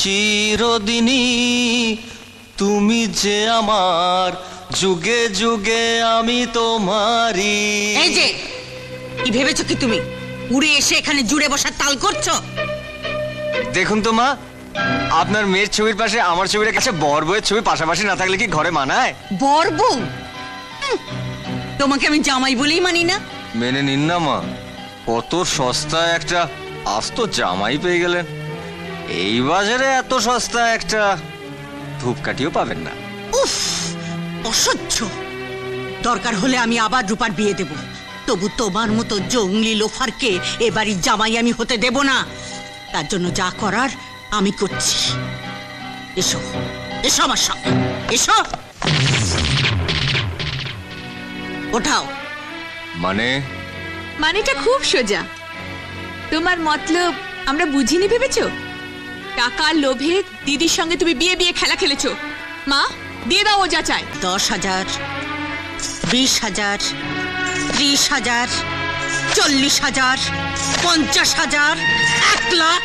চিরদিনই তুমি যে আমার, যুগে যুগে আমি তোমারই। এই যে কি ভেবেছো কি তুমি উড়ে এসে এখানে জুড়ে বসার তাল করছো? দেখুন তো মা, আপনার মেয়ের ছবির পাশে আমার ছবির কাছে বর বউয়ের ছবি পাশাপাশি না থাকলে কি ঘরে মানায়? বর বউ? তোমাকে আমি জামাই বলেই মানি না। মেনে নিন না মা, কত সস্তায় একটা আস্ত জামাই পেয়ে গেলেন। এই বাজারে এত সস্তা একটা ধূপকাঠিও পাবেন না। উফ, অসহ্য। দরকার হলে আমি আবার রূপার বিয়ে দেব, তবু তোমার মতো জঙ্গলি লোফারকে এ বাড়ির জামাই আমি হতে দেব না। তার জন্য যা করার আমি করছি। এসো এসো আমার সঙ্গে, এসো। ওঠাও। মানেটা খুব সোজা। তোমার মতলব আমরা বুঝিনি ভেবেছো? টাকার লোভে দিদির সঙ্গে তুমি বিয়ে বিয়ে খেলা খেলেছো। মা, দিয়ে দাও ও যা চায়। 10,000, 20,000, 30,000, 40,000, 50,000, 1 লাখ।